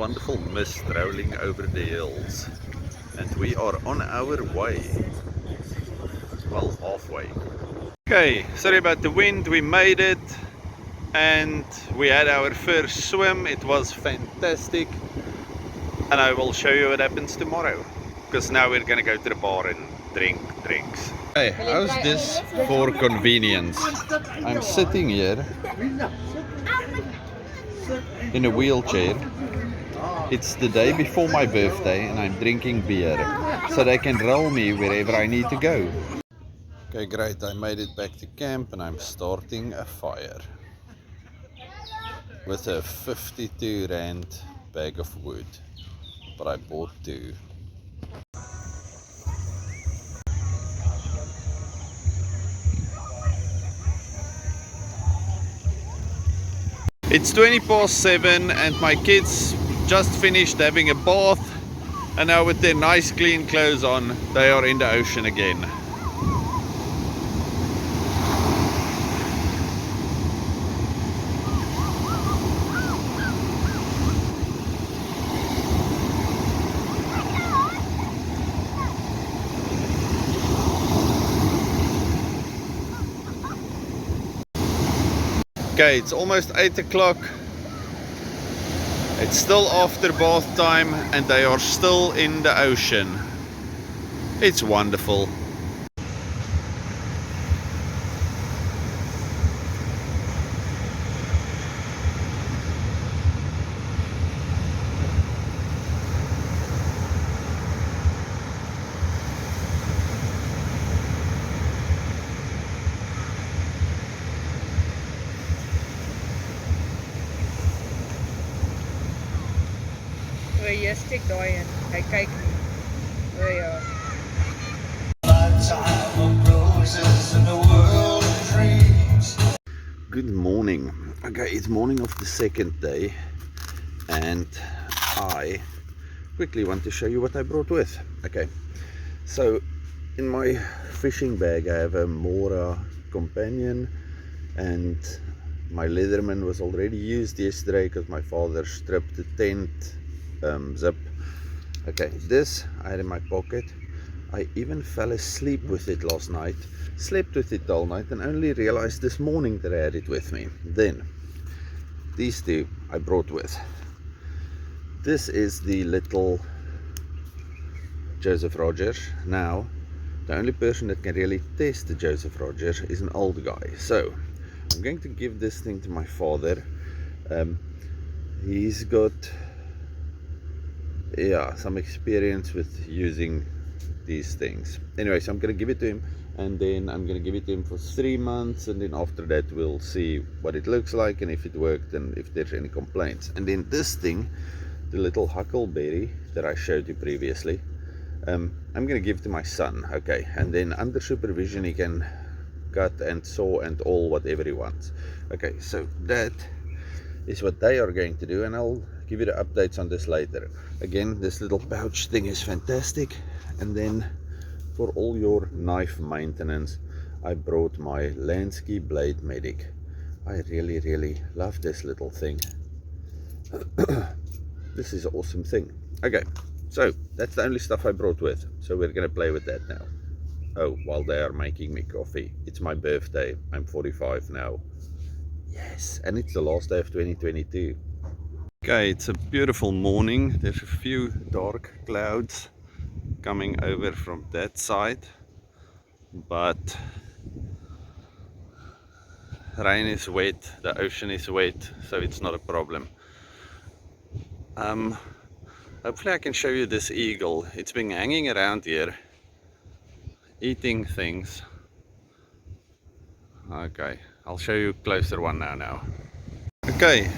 wonderful mist rolling over the hills, and we are on our way. Well, halfway. Okay, sorry about the wind, we made it and we had our first swim. It was fantastic, and I will show you what happens tomorrow, because now we're gonna go to the bar and drink drinks. Hey, how's this for convenience? I'm sitting here in a wheelchair. It's the day before my birthday and I'm drinking beer, so they can roll me wherever I need to go. Okay, great, I made it back to camp and I'm starting a fire with a 52 rand bag of wood, but I bought 2. It's 7:20 and my kids just finished having a bath, and now with their nice clean clothes on, they are in the ocean again. Okay, it's almost 8 o'clock. It's still after bath time and they are still in the ocean. It's wonderful. Jy steek daai in. Hy kyk nie. O ja. Good morning. Okay, it's morning of the second day and I quickly want to show you what I brought with. Okay, so in my fishing bag I have a Mora companion, and my Leatherman was already used yesterday because my father stripped the tent zip. Okay, this I had in my pocket. I even fell asleep with it last night, slept with it all night, and only realized this morning that I had it with me. Then these 2 I brought with. This is the little Joseph Rogers. Now the only person that can really test the Joseph Rogers is an old guy, so I'm going to give this thing to my father. He's got some experience with using these things. Anyway, so I'm going to give it to him, and then I'm going to give it to him for 3 months, and then after that we'll see what it looks like and if it worked and if there's any complaints. And then this thing, the little huckleberry that I showed you previously, I'm going to give to my son. Okay, and then under supervision he can cut and saw and all whatever he wants. Okay, so that is what they are going to do, and I'll give you the updates on this later. Again, this little pouch thing is fantastic. And then for all your knife maintenance, I brought my Lansky Blade Medic. I really love this little thing. This is an awesome thing. Okay, so that's the only stuff I brought with, so we're gonna play with that now. Oh, while they are making me coffee. It's my birthday, I'm 45 now. Yes, and it's the last day of 2022. Okay, it's a beautiful morning. There's a few dark clouds coming over from that side, but rain is wet, the ocean is wet, so it's not a problem. Hopefully I can show you this eagle. It's been hanging around here eating things. Okay, I'll show you a closer one now. Okay,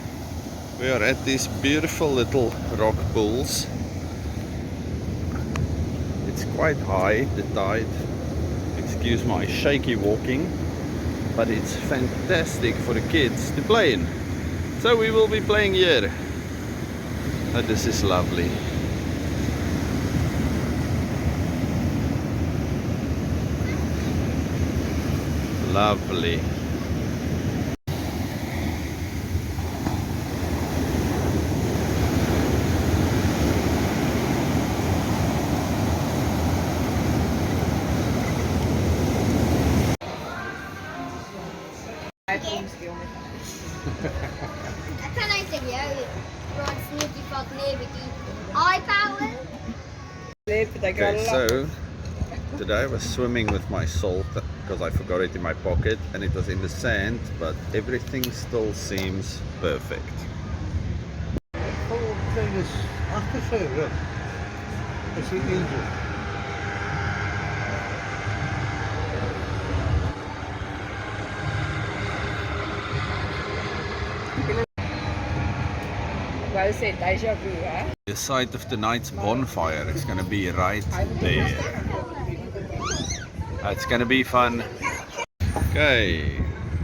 we are at these beautiful little rock pools. It's quite high, the tide. Excuse my shaky walking, but it's fantastic for the kids to play in. So we will be playing here. Oh, this is lovely. Lovely. Hy het omspeel met Ek kan net vir jou raad sneetjie vat nee bietjie. Eye power. Lep, hy Okay, kan so today I was swimming with my salt because I forgot it in my pocket and it was in the sand, but everything still seems perfect. Oh, thing is agter sy rug. Is die engine. wou sê déjà vu, hè? The site of tonight's bonfire is going to be right there. It's going to be fun. Okay,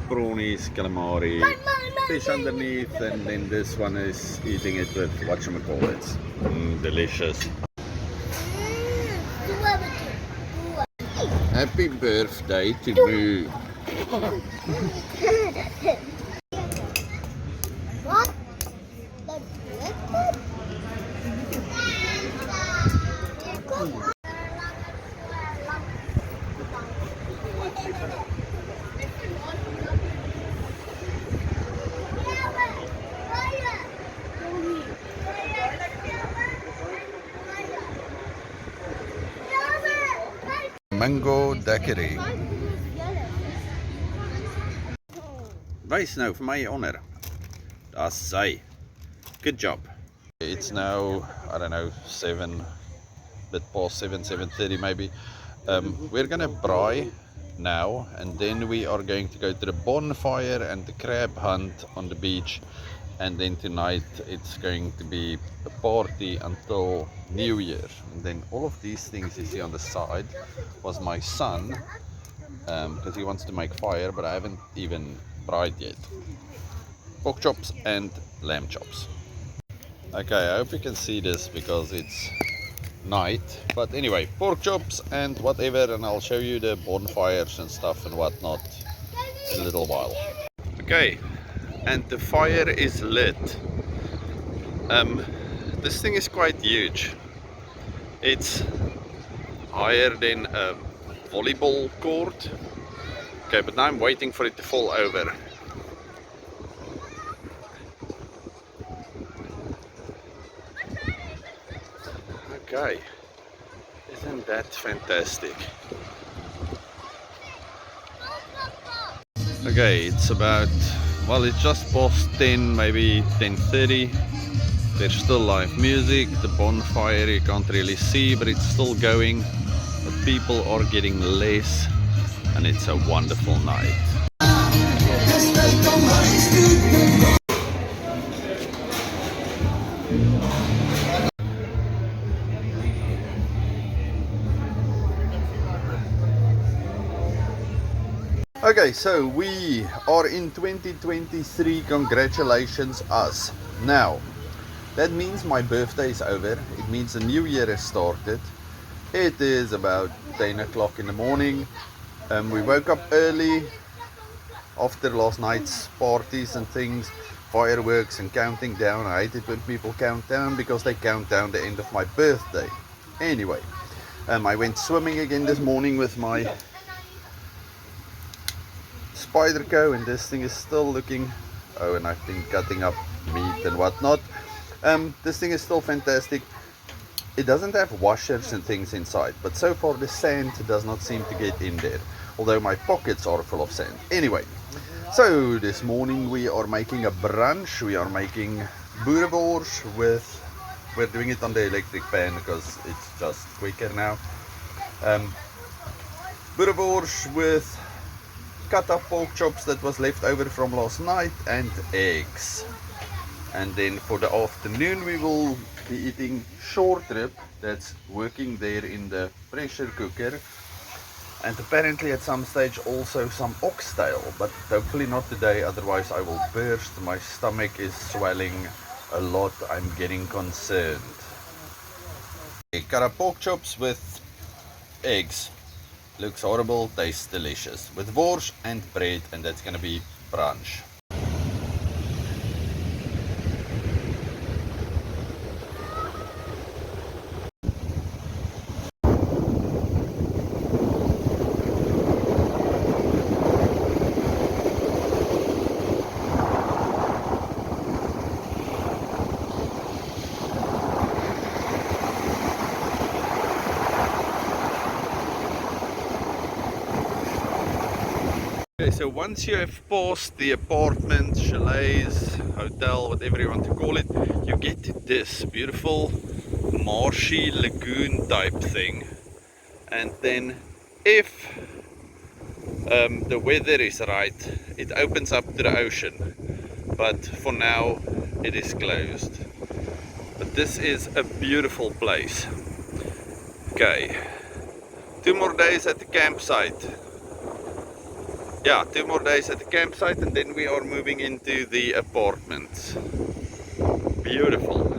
prawnies, calamari, fish underneath, and then this one is eating it with whatchamacallit. Delicious. Happy birthday to me. Wat? Mango daiquiri. Wys nou vir my onder. Daar's sy. Good job. It's now, I don't know, 7, bit past 7:30 maybe. We're gonna braai now, and then we are going to go to the bonfire and the crab hunt on the beach, and then tonight it's going to be a party until New Year. And then all of these things you see on the side was my son, because he wants to make fire, but I haven't even braaied yet. Pork chops and lamb chops. Okay, I hope you can see this because it's night, but anyway, pork chops and whatever, and I'll show you the bonfires and stuff and whatnot in a little while. Okay, and the fire is lit. This thing is quite huge. It's higher than a volleyball court. Okay, but now I'm waiting for it to fall over. Okay, isn't that fantastic? Okay, it's about, well, it's just past 10, maybe 10:30. There's still live music, the bonfire you can't really see, but it's still going. But people are getting less, and it's a wonderful night. Okay, so we are in 2023. Congratulations us. Now, that means my birthday is over. It means the new year has started. It is about 10 o'clock in the morning. We woke up early after last night's parties and things, fireworks and counting down. I hate it when people count down because they count down the end of my birthday. Anyway, I went swimming again this morning with my Spyderco, and this thing is still looking, oh, and I've been cutting up meat and whatnot. This thing is still fantastic. It doesn't have washers and things inside, but so far the sand does not seem to get in there, although my pockets are full of sand. Anyway, so this morning we are making a brunch. We are making boerewors with, we're doing it on the electric pan because it's just quicker now. Boerewors with cut up pork chops that was left over from last night, and eggs. And then for the afternoon we will be eating short rib that's working there in the pressure cooker, and apparently at some stage also some oxtail, but hopefully not today, otherwise I will burst. My stomach is swelling a lot. I'm getting concerned. Cut up pork chops with eggs. Looks horrible, tastes delicious. With wors and bread, and that's gonna be brunch. Okay, so once you have passed the apartment, chalets, hotel, whatever you want to call it, you get to this beautiful marshy lagoon type thing. And then if the weather is right, it opens up to the ocean. But for now, it is closed. But this is a beautiful place. Okay, 2 more days at the campsite. Yeah, 2 more days at the campsite and then we are moving into the apartments. Beautiful.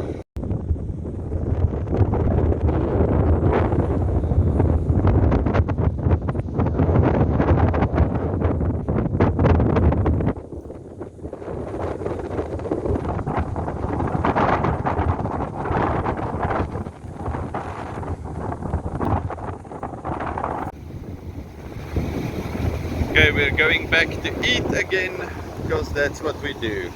Okay, we're going back to eat again because that's what we do.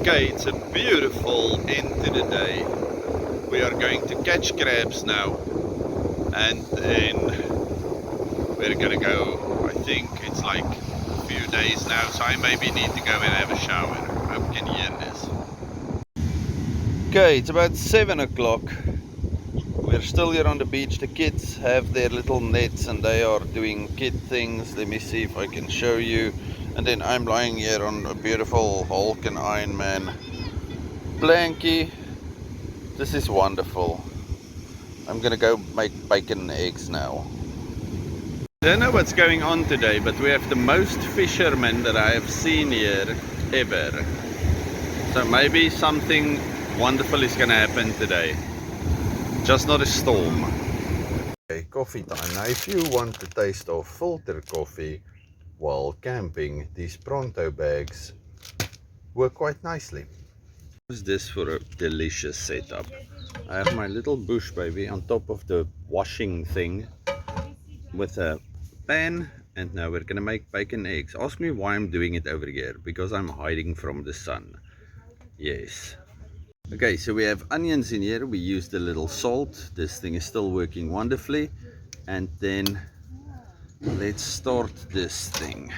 Okay, it's a beautiful end to the day. We are going to catch crabs now and then we're gonna go, I think it's like a few days now, so I maybe need to go and have a shower. Hope you can hear this. Okay, it's about 7 o'clock. We're still here on the beach. The kids have their little nets and they are doing kid things. Let me see if I can show you. And then I'm lying here on a beautiful Hulk and Iron Man blankie. This is wonderful. I'm gonna go make bacon and eggs now. I don't know what's going on today, but we have the most fishermen that I have seen here ever. So maybe something wonderful is gonna happen today. Just not a storm. Okay, coffee time. Now if you want the taste of filter coffee while camping, these Pronto bags work quite nicely. What's this for a delicious setup? I have my little bush baby on top of the washing thing with a pan, and now we're gonna make bacon eggs. Ask me why I'm doing it over here, because I'm hiding from the sun. Yes. Okay, so we have onions in here. We used a little salt. This thing is still working wonderfully. And then let's start this thing.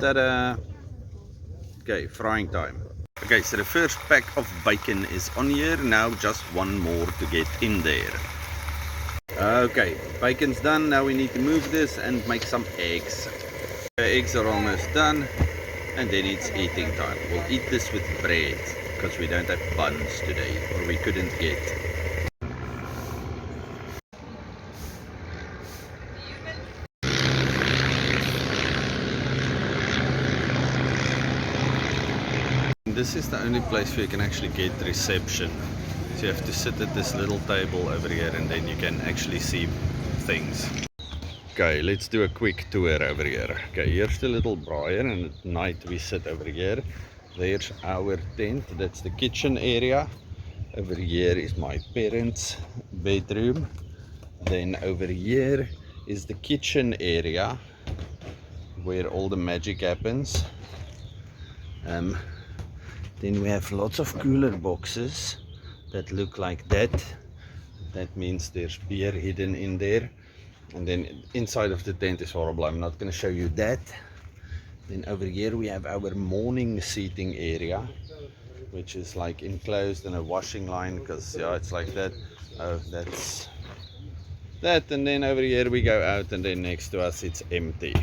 Ta-da! Okay, frying time. Okay, so the first pack of bacon is on here. Now just one more to get in there. Okay, bacon's done. Now we need to move this and make some eggs. The eggs are almost done, and then it's eating time. We'll eat this with bread because we don't have buns today, or we couldn't get. This is the only place where you can actually get reception. So you have to sit at this little table over here and then you can actually see things. Okay, let's do a quick tour over here. Okay, here's the little braaier, and at night we sit over here. There's our tent, that's the kitchen area. Over here is my parents' bedroom. Then over here is the kitchen area where all the magic happens. Then we have lots of cooler boxes that look like that. That means there's beer hidden in there. And then inside of the tent is horrible. I'm not going to show you that. Then over here we have our morning seating area, which is like enclosed in a washing line, because yeah, it's like that. Oh, that's that. And then over here we go out, and then next to us it's empty.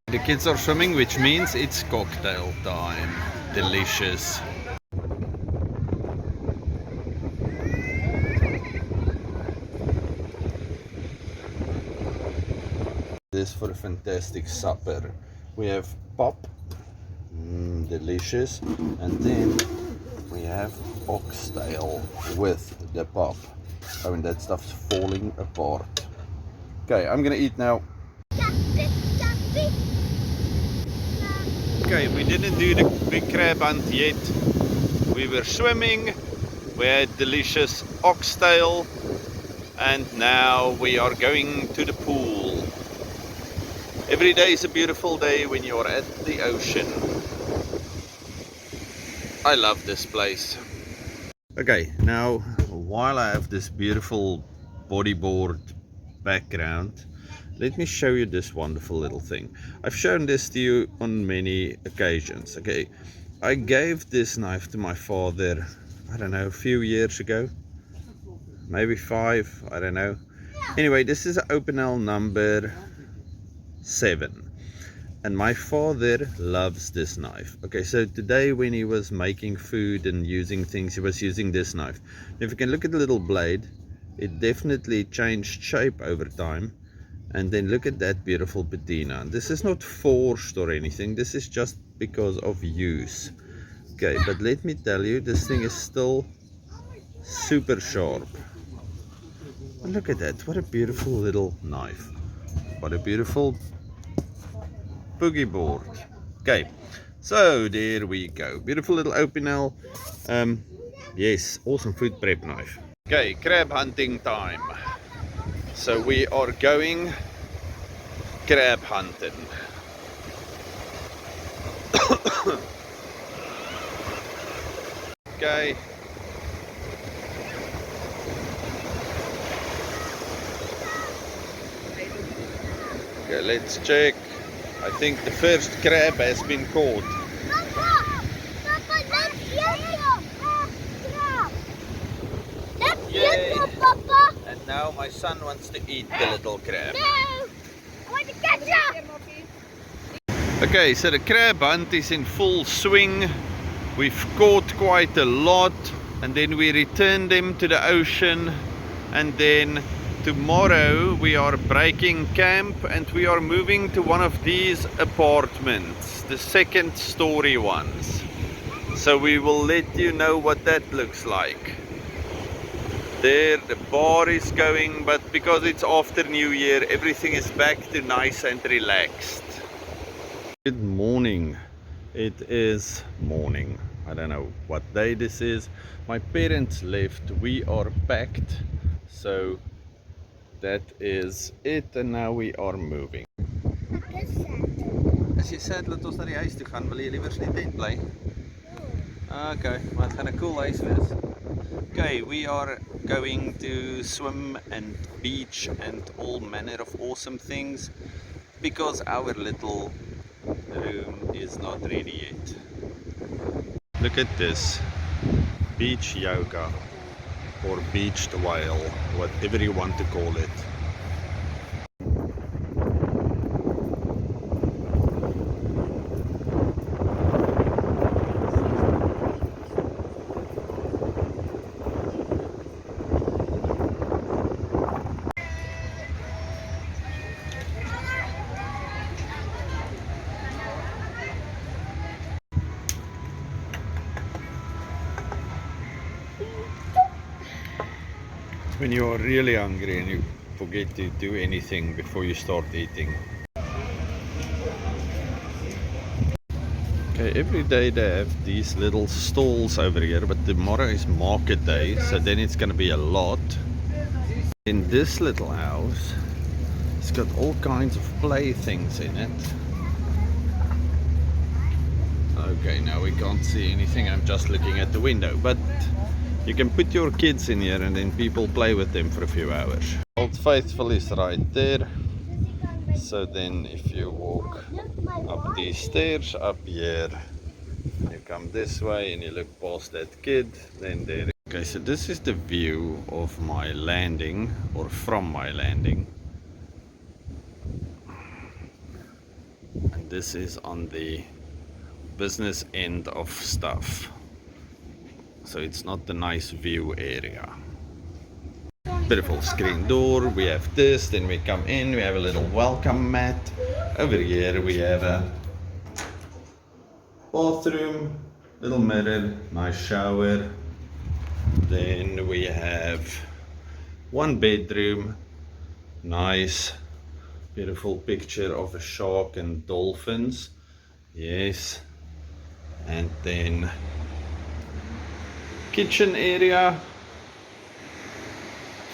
The kids are swimming, which means it's cocktail time. Delicious. This for a fantastic supper. We have pop, delicious, and then we have oxtail with the pop. Oh, and that stuff's falling apart. Okay, I'm gonna eat now. Okay, we didn't do the big crab hunt yet. We were swimming, we had delicious oxtail, and now we are going to the pool. Every day is a beautiful day when you're at the ocean. I love this place. Okay, now while I have this beautiful bodyboard background, let me show you this wonderful little thing. I've shown this to you on many occasions. Okay, I gave this knife to my father, I don't know, a few years ago, maybe 5, I don't know. Anyway, this is Opinel number 7. And my father loves this knife. Okay, so today when he was making food and using things, he was using this knife. If you can look at the little blade, it definitely changed shape over time. And then look at that beautiful patina. This is not forced or anything, this is just because of use. Okay, but let me tell you, this thing is still super sharp. And look at that, what a beautiful little knife. What a beautiful boogie board. Okay, so there we go. Beautiful little Opinel. Yes, awesome food prep knife. Okay, crab hunting time. So we are going crab hunting. Okay. Okay, let's check. I think the first crab has been caught. Papa, let's get him. Let's get him, Papa. And now my son wants to eat the little crab. No, I want to catch him. Okay, so the crab hunt is in full swing. We've caught quite a lot, and then we return them to the ocean, and then tomorrow we are breaking camp and we are moving to one of these apartments, the 2nd story ones. So we will let you know what that looks like. There the bar is going, but because it's after New Year, everything is back to nice and relaxed. Good morning. It is morning. I don't know what day this is. My parents left. We are packed. So that is it, and now we are moving. As jy sad, laat ons na die huis toe gaan. Wil jy liewer in die tent bly? Okay, maar het gaan 'n cool huis wees. Okay, we are going to swim and beach and all manner of awesome things because our little room is not ready yet. Look at this. Beach yoga. Or beached whale, whatever you want to call it. When you are really hungry and you forget to do anything before you start eating. Okay, every day they have these little stalls over here, but tomorrow is market day, so then it's going to be a lot. In this little house, it's got all kinds of playthings in it. Okay, now we can't see anything, I'm just looking at the window, but you can put your kids in here and then people play with them for a few hours. Old Faithful is right there. So then if you walk up these stairs up here, you come this way and you look past that kid, then there. Okay, so this is the view of my landing, or from my landing. And this is on the business end of stuff. So it's not the nice view area. Beautiful screen door. We have this, then we come in, we have a little welcome mat. Over here we have a bathroom, little mirror, nice shower. Then we have one bedroom, nice beautiful picture of a shark and dolphins. Yes. And then kitchen area,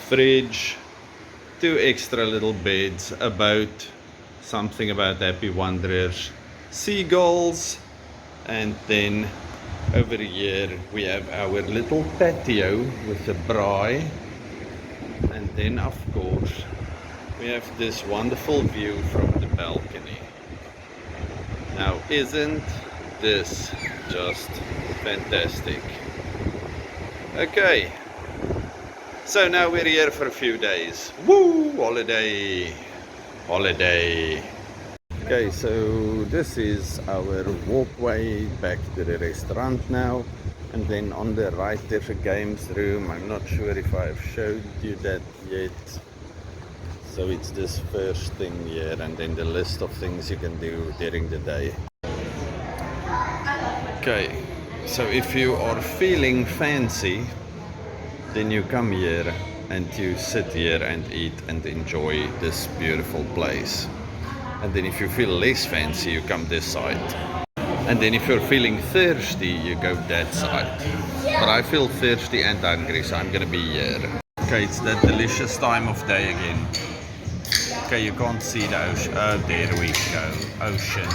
fridge, 2 extra little beds, about something about Happy Wanderers, seagulls, and then over here we have our little patio with a braai, and then of course we have this wonderful view from the balcony. Now isn't this just fantastic? Okay, so now we're here for a few days. Woo! Holiday! Holiday! Okay, so this is our walkway back to the restaurant now. And then on the right there's a games room. I'm not sure if I've showed you that yet. So it's this first thing here, and then the list of things you can do during the day. Okay, so if you are feeling fancy, then you come here and you sit here and eat and enjoy this beautiful place. And then if you feel less fancy, you come this side. And then if you're feeling thirsty, you go that side. But I feel thirsty and hungry, so I'm gonna be here. Okay, it's that delicious time of day again. Okay, you can't see the ocean. Oh, there we go. Ocean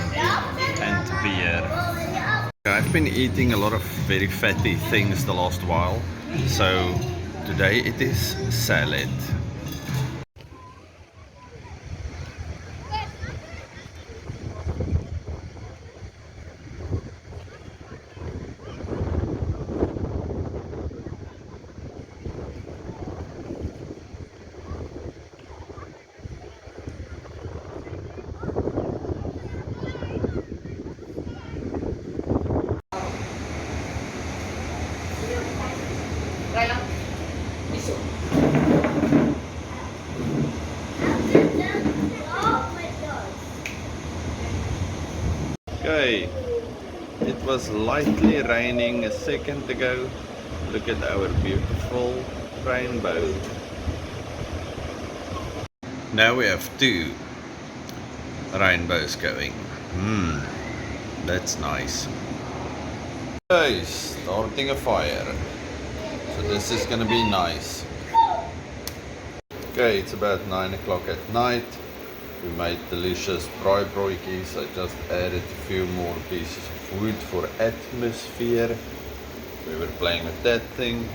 and beer. I've been eating a lot of very fatty things the last while, so today it is salad. Okay, it was lightly raining a second ago. Look at our beautiful rainbow. Now we have two rainbows going. That's nice. Okay, starting a fire. So this is gonna be nice. Okay, it's about 9 o'clock at night. We made delicious braai broodjies. I just added a few more pieces of wood for atmosphere. We were playing with that thing.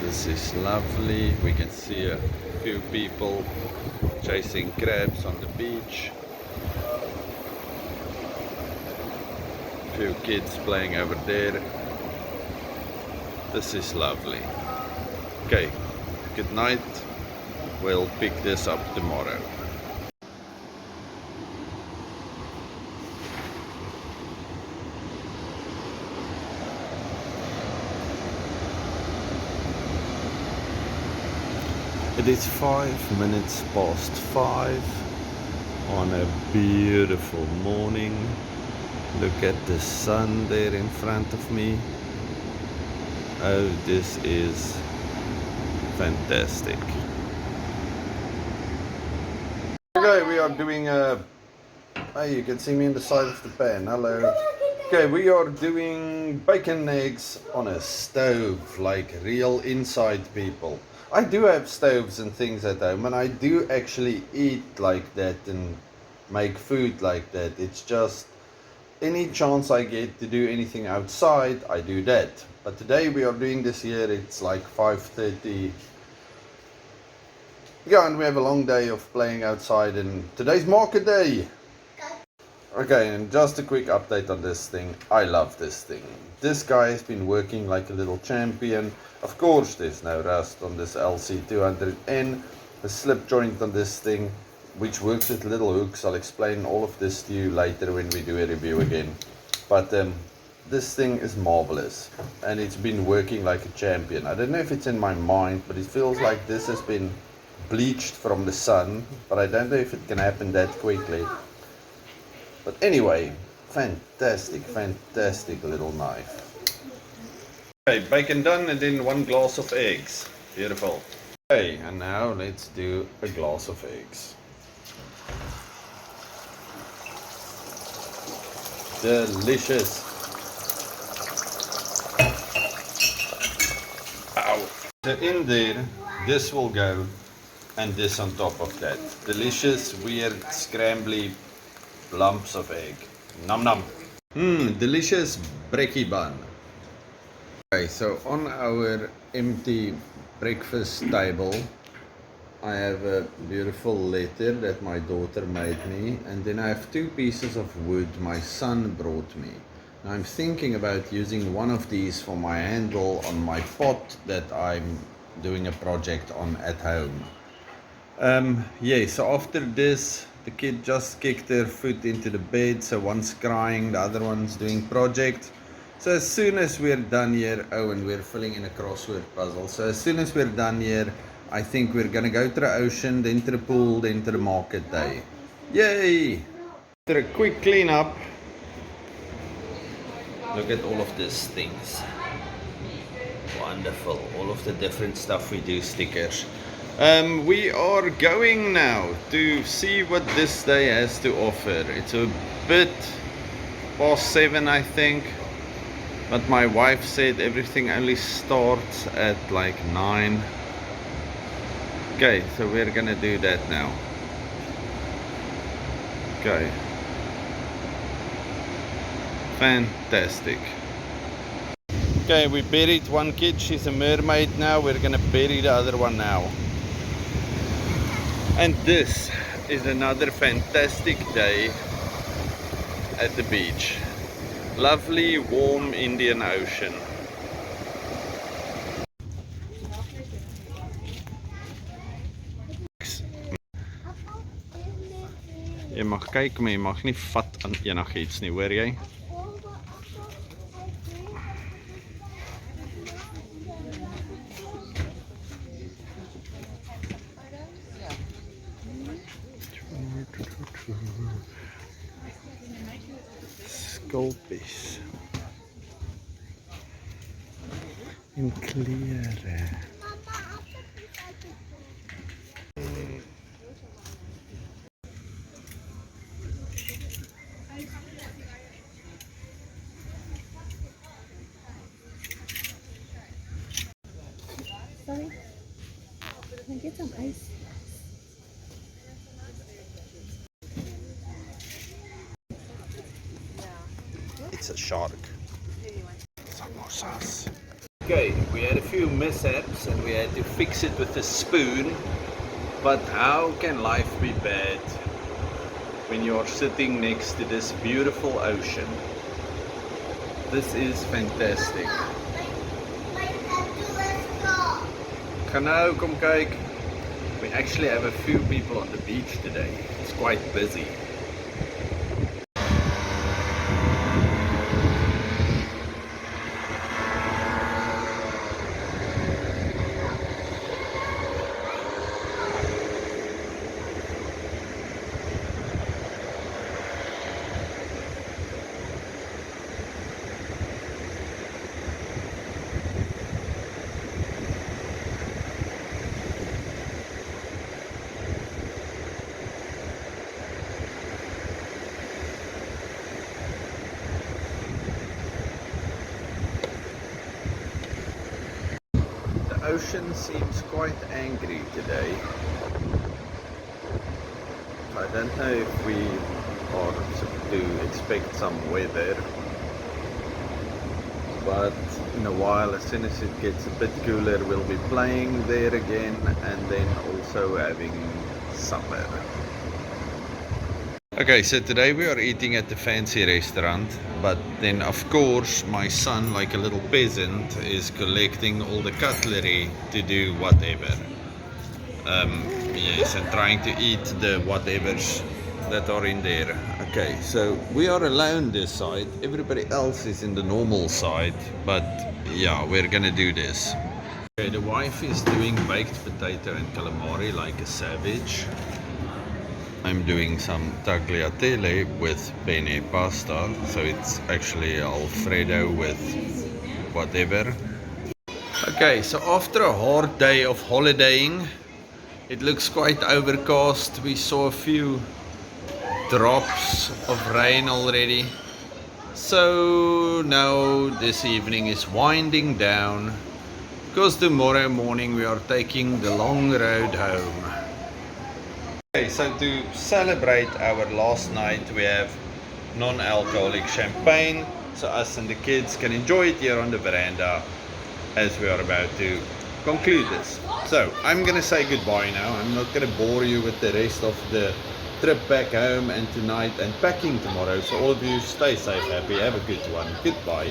This is lovely. We can see a few people chasing crabs on the beach. A few kids playing over there. This is lovely. Okay. Good night. We'll pick this up tomorrow. It is 5 minutes past 5 on a beautiful morning. Look at the sun there in front of me. Oh, this is fantastic. Okay, we are doing a... Hey, you can see me in the side of the pan. Hello. Okay, we are doing bacon eggs on a stove, like real inside people. I do have stoves and things at home, and I do actually eat like that and make food like that. It's just any chance I get to do anything outside, I do that. But today we are doing this here. It's like 5:30. Yeah, and we have a long day of playing outside, and today's market day. Okay, and just a quick update on this thing. I love this thing. This guy has been working like a little champion. Of course, there's no rust on this LC200N. The slip joint on this thing, which works with little hooks. I'll explain all of this to you later when we do a review again. But this thing is marvelous, and it's been working like a champion. I don't know if it's in my mind, but it feels like this has been bleached from the sun, but I don't know if it can happen that quickly. But anyway, fantastic, fantastic little knife. Okay, bacon done, and then 1 glass of eggs. Beautiful. Okay, and now let's do a glass of eggs. Delicious. Ow. So in there, this will go, And this on top of that. Delicious, weird, scrambly lumps of egg. Num num. Delicious brekkie bun. Okay, so on our empty breakfast table, I have a beautiful letter that my daughter made me, and then I have 2 pieces of wood my son brought me. Now I'm thinking about using one of these for my handle on my pot that I'm doing a project on at home. Yeah, so after this, the kid just kicked her foot into the bed, so one's crying, the other one's doing project. So as soon as we're done here, oh, and we're filling in a crossword puzzle. So as soon as we're done here, I think we're gonna go to the ocean, then to the pool, then to the market day. Yay! After a quick clean up, look at all of these things. Wonderful, all of the different stuff we do, stickers. We are going now to see what this day has to offer. It's a bit past 7, I think, but my wife said everything only starts at like 9. Okay, so we're gonna do that now. Okay. Fantastic. Okay, we buried one kid, she's a mermaid now. We're gonna bury the other one now. And this is another fantastic day at the beach. Lovely, warm Indian Ocean. Jy mag kyk, maar jy mag nie vat aan enigiets nie, hoor jy? Skulpies. In klere. Sorry. Can I get some ice? It's a shark. Samosas. Okay, we had a few mishaps and we had to fix it with a spoon. But how can life be bad when you're sitting next to this beautiful ocean? This is fantastic. Ganzo, kom kyk. We actually have a few people on the beach today. It's quite busy. The ocean seems quite angry today. I don't know if we are to expect some weather, but in a while, as soon as it gets a bit cooler, we'll be playing there again, and then also having supper. Okay, so today we are eating at the fancy restaurant, but then of course my son, like a little peasant, is collecting all the cutlery to do whatever. Yes, and trying to eat the whatevers that are in there. Okay, so we are alone this side, everybody else is in the normal side, but yeah, we're gonna do this. Okay, the wife is doing baked potato and calamari like a savage. I'm doing some tagliatelle with penne pasta, so it's actually Alfredo with whatever. Okay, so after a hard day of holidaying, it looks quite overcast. We saw a few drops of rain already. So now this evening is winding down, because tomorrow morning we are taking the long road home. Okay, so to celebrate our last night, we have non-alcoholic champagne, so us and the kids can enjoy it here on the veranda as we are about to conclude this. So I'm gonna say goodbye now. I'm not gonna bore you with the rest of the trip back home and tonight and packing tomorrow. So all of you stay safe, happy, have a good one. Goodbye.